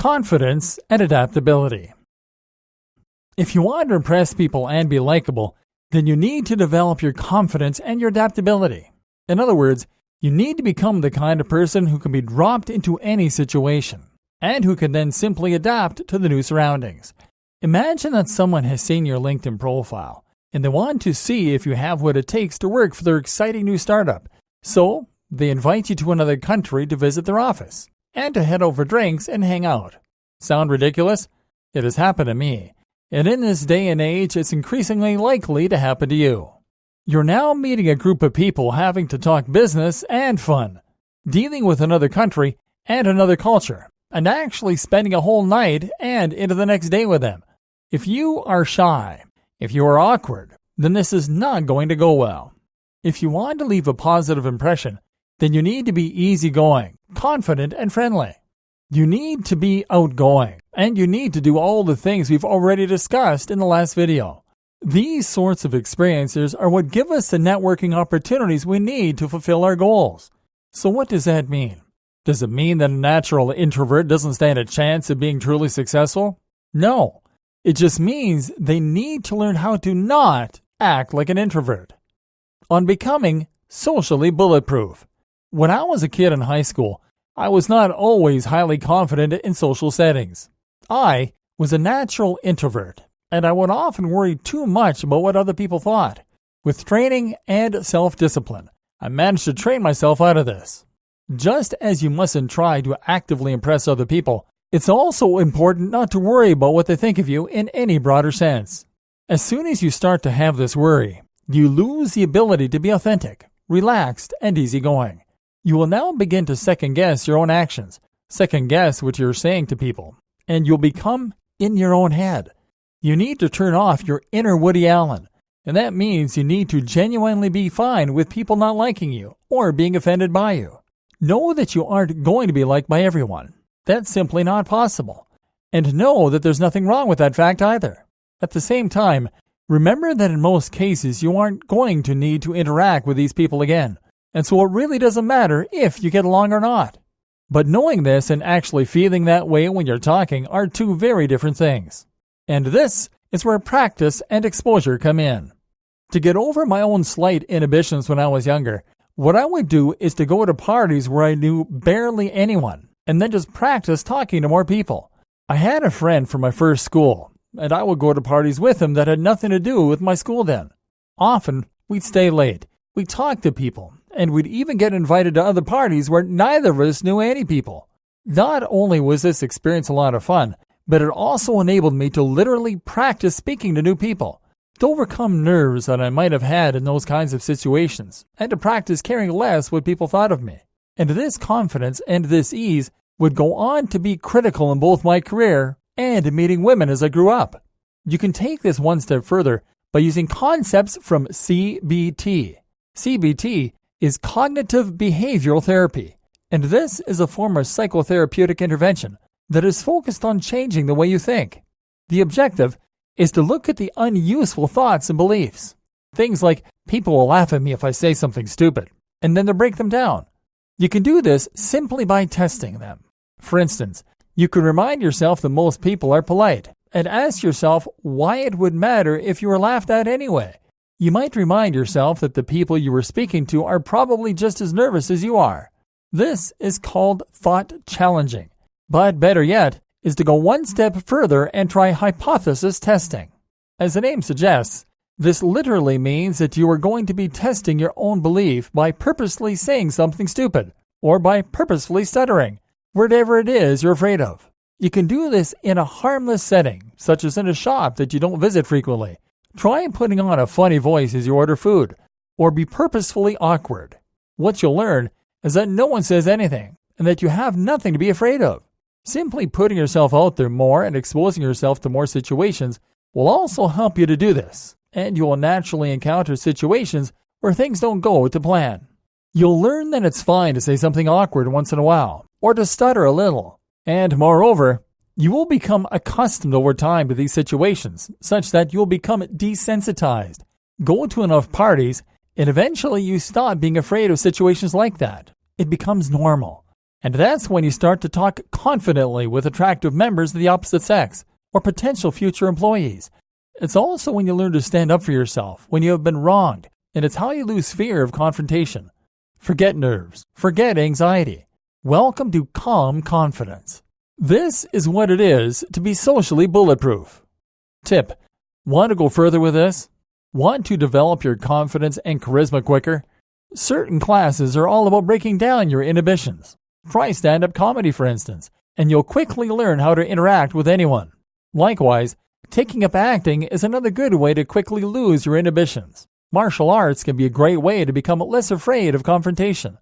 confidence and adaptability. If you want to impress people and be likable, then you need to develop your confidence and your adaptability. In other words, you need to become the kind of person who can be dropped into any situation, and who can then simply adapt to the new surroundings. Imagine that someone has seen your LinkedIn profile, and they want to see if you have what it takes to work for their exciting new startup. So, they invite you to another country to visit their office, and to head over drinks and hang out. Sound ridiculous? It has happened to me. And in this day and age, it's increasingly likely to happen to you. You're now meeting a group of people having to talk business and fun, dealing with another country and another culture, and actually spending a whole night and into the next day with them. If you are shy, if you are awkward, then this is not going to go well. If you want to leave a positive impression, then you need to be easygoing, confident, and friendly. You need to be outgoing, and you need to do all the things we've already discussed in the last video. These sorts of experiences are what give us the networking opportunities we need to fulfill our goals. So what does that mean? Does it mean that a natural introvert doesn't stand a chance of being truly successful? No. It just means they need to learn how to not act like an introvert. On becoming socially bulletproof. When I was a kid in high school, I was not always highly confident in social settings. I was a natural introvert, and I would often worry too much about what other people thought. With training and self-discipline, I managed to train myself out of this. Just as you mustn't try to actively impress other people, it's also important not to worry about what they think of you in any broader sense. As soon as you start to have this worry, you lose the ability to be authentic, relaxed, and easygoing. You will now begin to second-guess your own actions, second-guess what you're saying to people, and you'll become in your own head. You need to turn off your inner Woody Allen, and that means you need to genuinely be fine with people not liking you or being offended by you. Know that you aren't going to be liked by everyone. That's simply not possible. And know that there's nothing wrong with that fact either. At the same time, remember that in most cases you aren't going to need to interact with these people again. And so it really doesn't matter if you get along or not. But knowing this and actually feeling that way when you're talking are two very different things. And this is where practice and exposure come in. To get over my own slight inhibitions when I was younger, what I would do is to go to parties where I knew barely anyone, and then just practice talking to more people. I had a friend from my first school, and I would go to parties with him that had nothing to do with my school then. Often, we'd stay late, we'd talk to people, and we'd even get invited to other parties where neither of us knew any people. Not only was this experience a lot of fun, but it also enabled me to literally practice speaking to new people, to overcome nerves that I might have had in those kinds of situations, and to practice caring less what people thought of me. And this confidence and this ease would go on to be critical in both my career and in meeting women as I grew up. You can take this one step further by using concepts from CBT. CBT is cognitive behavioral therapy, and this is a form of psychotherapeutic intervention that is focused on changing the way you think. The objective is to look at the unuseful thoughts and beliefs. Things like, people will laugh at me if I say something stupid, and then to break them down. You can do this simply by testing them. For instance, you can remind yourself that most people are polite, and ask yourself why it would matter if you were laughed at anyway. You might remind yourself that the people you were speaking to are probably just as nervous as you are. This is called thought challenging. But better yet is to go one step further and try hypothesis testing. As the name suggests, this literally means that you are going to be testing your own belief by purposely saying something stupid, or by purposefully stuttering, whatever it is you're afraid of. You can do this in a harmless setting, such as in a shop that you don't visit frequently. Try putting on a funny voice as you order food, or be purposefully awkward. What you'll learn is that no one says anything, and that you have nothing to be afraid of. Simply putting yourself out there more and exposing yourself to more situations will also help you to do this, and you will naturally encounter situations where things don't go to plan. You'll learn that it's fine to say something awkward once in a while, or to stutter a little. And moreover, you will become accustomed over time to these situations, such that you'll become desensitized. Go to enough parties, and eventually you stop being afraid of situations like that. It becomes normal. And that's when you start to talk confidently with attractive members of the opposite sex or potential future employees. It's also when you learn to stand up for yourself when you have been wronged, and it's how you lose fear of confrontation. Forget nerves. Forget anxiety. Welcome to calm confidence. This is what it is to be socially bulletproof. Tip: want to go further with this? Want to develop your confidence and charisma quicker? Certain classes are all about breaking down your inhibitions. Try stand-up comedy, for instance, and you'll quickly learn how to interact with anyone. Likewise, taking up acting is another good way to quickly lose your inhibitions. Martial arts can be a great way to become less afraid of confrontation.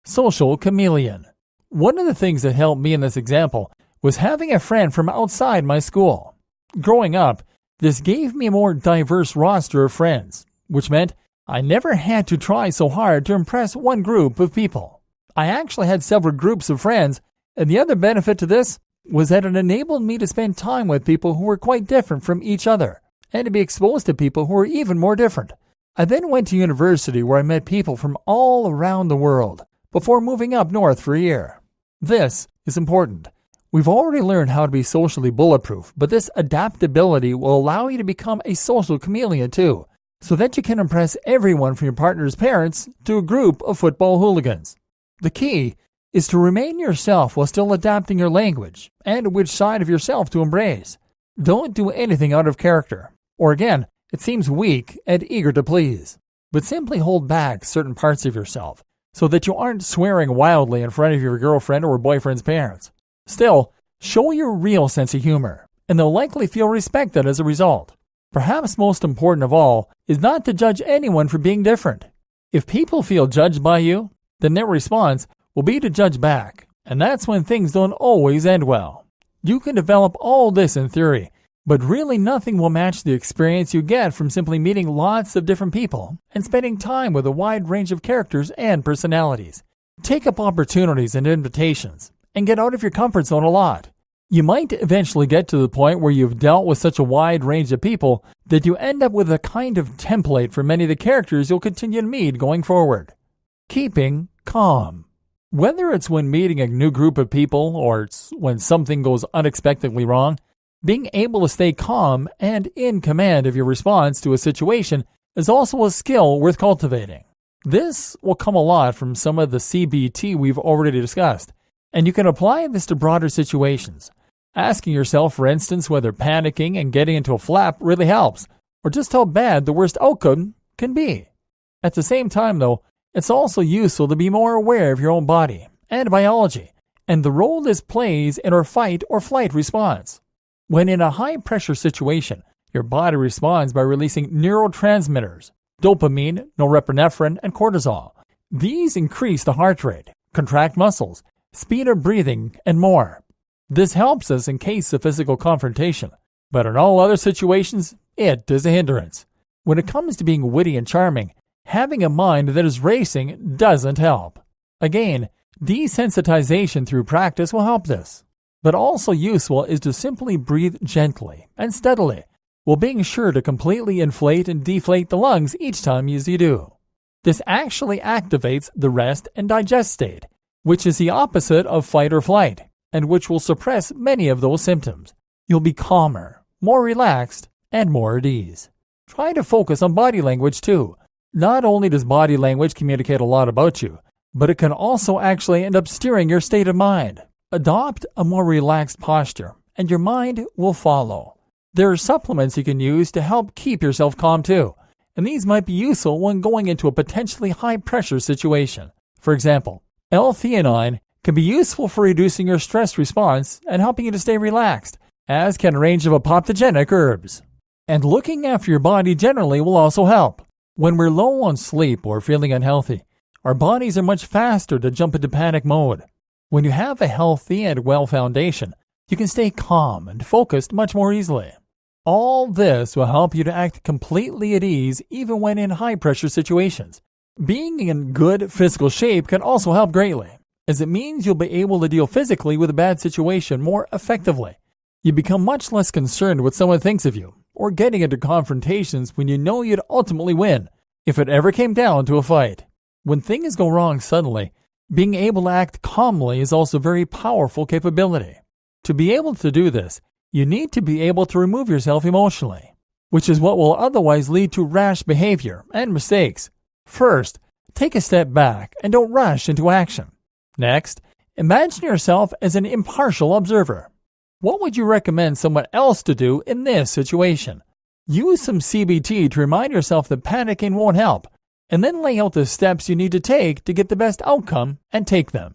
Social chameleon. One of the things that helped me in this example was having a friend from outside my school. Growing up, this gave me a more diverse roster of friends, which meant I never had to try so hard to impress one group of people. I actually had several groups of friends, and the other benefit to this was that it enabled me to spend time with people who were quite different from each other, and to be exposed to people who were even more different. I then went to university where I met people from all around the world before moving up north for a year. This is important. We've already learned how to be socially bulletproof, but this adaptability will allow you to become a social chameleon too, so that you can impress everyone from your partner's parents to a group of football hooligans. The key is to remain yourself while still adapting your language and which side of yourself to embrace. Don't do anything out of character, or again, it seems weak and eager to please, but simply hold back certain parts of yourself so that you aren't swearing wildly in front of your girlfriend or boyfriend's parents. Still, show your real sense of humor, and they'll likely feel respected as a result. Perhaps most important of all is not to judge anyone for being different. If people feel judged by you, then their response will be to judge back, and that's when things don't always end well. You can develop all this in theory, but really nothing will match the experience you get from simply meeting lots of different people and spending time with a wide range of characters and personalities. Take up opportunities and invitations, and get out of your comfort zone a lot. You might eventually get to the point where you've dealt with such a wide range of people that you end up with a kind of template for many of the characters you'll continue to meet going forward. Keeping calm. Whether it's when meeting a new group of people or it's when something goes unexpectedly wrong, being able to stay calm and in command of your response to a situation is also a skill worth cultivating. This will come a lot from some of the CBT we've already discussed, and you can apply this to broader situations. Asking yourself, for instance, whether panicking and getting into a flap really helps, or just how bad the worst outcome can be. At the same time, though, it's also useful to be more aware of your own body and biology, and the role this plays in our fight or flight response. When in a high-pressure situation, your body responds by releasing neurotransmitters, dopamine, norepinephrine, and cortisol. These increase the heart rate, contract muscles, speed of breathing, and more. This helps us in case of physical confrontation, but in all other situations, it is a hindrance. When it comes to being witty and charming, having a mind that is racing doesn't help. Again, desensitization through practice will help this, but also useful is to simply breathe gently and steadily, while being sure to completely inflate and deflate the lungs each time as you do. This actually activates the rest and digest state, which is the opposite of fight or flight, and which will suppress many of those symptoms. You'll be calmer, more relaxed, and more at ease. Try to focus on body language too. Not only does body language communicate a lot about you, but it can also actually end up steering your state of mind. Adopt a more relaxed posture, and your mind will follow. There are supplements you can use to help keep yourself calm too, and these might be useful when going into a potentially high-pressure situation. For example, L-theanine can be useful for reducing your stress response and helping you to stay relaxed, as can a range of apoptogenic herbs. And looking after your body generally will also help. When we're low on sleep or feeling unhealthy, our bodies are much faster to jump into panic mode. When you have a healthy and well foundation, you can stay calm and focused much more easily. All this will help you to act completely at ease even when in high-pressure situations. Being in good physical shape can also help greatly, as it means you'll be able to deal physically with a bad situation more effectively. You become much less concerned what someone thinks of you, or getting into confrontations when you know you'd ultimately win, if it ever came down to a fight. When things go wrong suddenly, Being able to act calmly is also a very powerful capability. To be able to do this, you need to be able to remove yourself emotionally, which is what will otherwise lead to rash behavior and mistakes. First, take a step back and don't rush into action. Next, imagine yourself as an impartial observer. What would you recommend someone else to do in this situation? Use some CBT to remind yourself that panicking won't help, and then lay out the steps you need to take to get the best outcome and take them.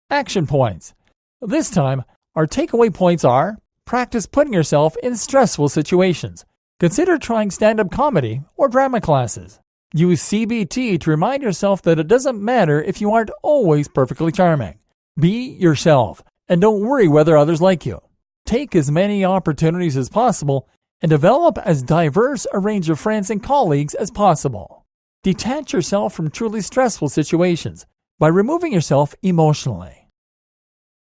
Action points. This time, our takeaway points are: practice putting yourself in stressful situations. Consider trying stand-up comedy or drama classes. Use CBT to remind yourself that it doesn't matter if you aren't always perfectly charming. Be yourself, and don't worry whether others like you. Take as many opportunities as possible, and develop as diverse a range of friends and colleagues as possible. Detach yourself from truly stressful situations by removing yourself emotionally.